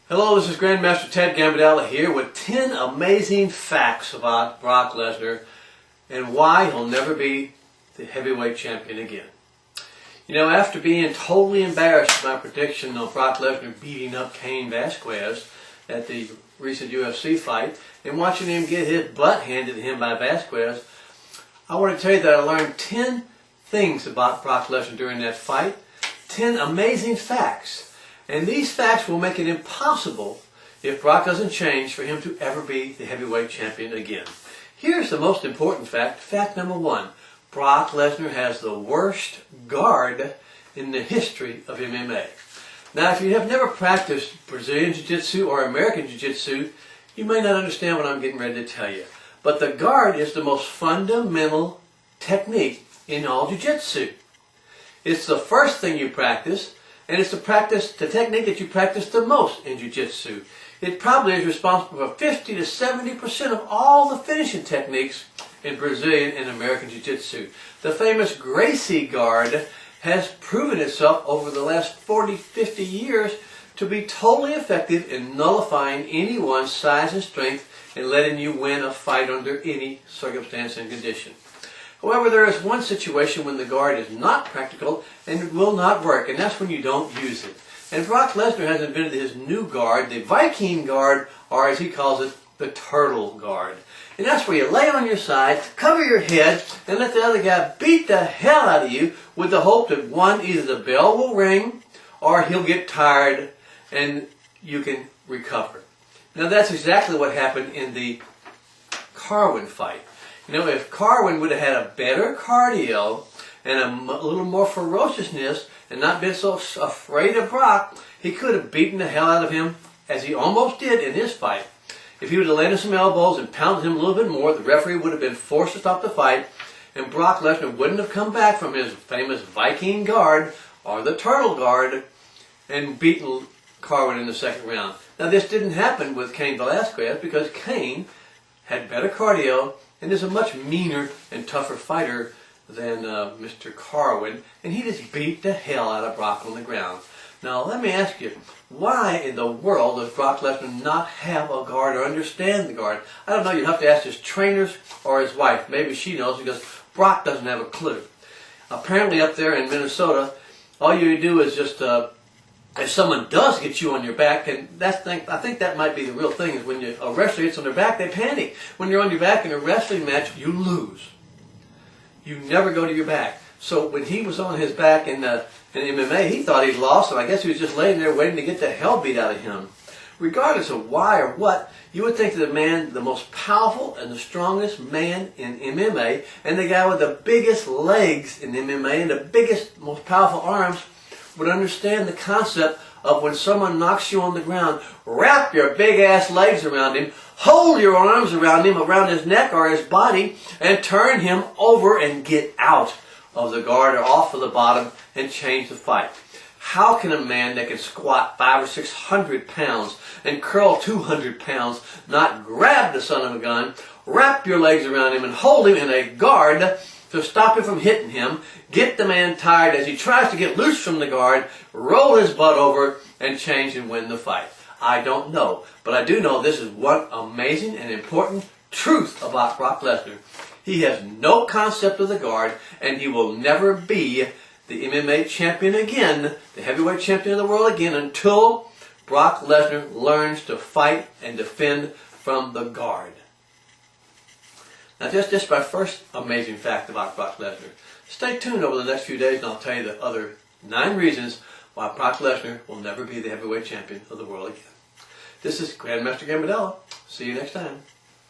Hello, this is Grandmaster Ted Gambadella here with 10 amazing facts about Brock Lesnar and why he'll never be the heavyweight champion again. You know, after being totally embarrassed by my prediction of Brock Lesnar beating up Cain Velasquez at the recent UFC fight and watching him get his butt handed to him by Velasquez, I want to tell you that I learned 10 things about Brock Lesnar during that fight, 10 amazing facts. And these facts will make it impossible, if Brock doesn't change, for him to ever be the heavyweight champion again. Here's the most important fact. Fact number 1. Brock Lesnar has the worst guard in the history of MMA. Now, if you have never practiced Brazilian Jiu-Jitsu or American Jiu-Jitsu, you may not understand what I'm getting ready to tell you. But the guard is the most fundamental technique in all Jiu-Jitsu. It's the first thing you practice, and it's the technique that you practice the most in Jiu-Jitsu. It probably is responsible for 50 to 70% of all the finishing techniques in Brazilian and American Jiu-Jitsu. The famous Gracie guard has proven itself over the last 40, 50 years to be totally effective in nullifying anyone's size and strength and letting you win a fight under any circumstance and condition. However, there is one situation when the guard is not practical and it will not work, and that's when you don't use it. And Brock Lesnar has invented his new guard, the Viking guard, or as he calls it, the turtle guard. And that's where you lay on your side, cover your head, and let the other guy beat the hell out of you with the hope that one, either the bell will ring or he'll get tired and you can recover. Now that's exactly what happened in the Carwin fight. You know, if Carwin would have had a better cardio and a little more ferociousness and not been so afraid of Brock, he could have beaten the hell out of him, as he almost did in this fight. If he would have landed some elbows and pounded him a little bit more, the referee would have been forced to stop the fight, and Brock Lesnar wouldn't have come back from his famous Viking guard or the turtle guard and beaten Carwin in the second round. Now, this didn't happen with Cain Velasquez because Cain had better cardio and is a much meaner and tougher fighter than Mr. Carwin, and he just beat the hell out of Brock on the ground. Now, let me ask you, why in the world does Brock Lesnar not have a guard or understand the guard? I don't know, you'd have to ask his trainers or his wife. Maybe she knows, because Brock doesn't have a clue. Apparently up there in Minnesota, all you do is just, if someone does get you on your back, and I think that might be the real thing, is when a wrestler gets on their back, they panic. When you're on your back in a wrestling match, you lose. You never go to your back. So when he was on his back in MMA, he thought he'd lost, and I guess he was just laying there waiting to get the hell beat out of him. Regardless of why or what, you would think that the man, the most powerful and the strongest man in MMA, and the guy with the biggest legs in MMA and the biggest, most powerful arms, would understand the concept of when someone knocks you on the ground, wrap your big ass legs around him, hold your arms around him, around his neck or his body, and turn him over and get out of the guard or off of the bottom and change the fight. How can a man that can squat 500 or 600 pounds and curl 200 pounds not grab the son of a gun, wrap your legs around him and hold him in a guard to stop him from hitting him, get the man tired as he tries to get loose from the guard, roll his butt over, and change and win the fight? I don't know, but I do know this is one amazing and important truth about Brock Lesnar. He has no concept of the guard, and he will never be the MMA champion again, the heavyweight champion of the world again, until Brock Lesnar learns to fight and defend from the guard. Now, just my first amazing fact about Brock Lesnar. Stay tuned over the next few days, and I'll tell you the other 9 reasons why Brock Lesnar will never be the heavyweight champion of the world again. This is Grandmaster Gambadella. See you next time.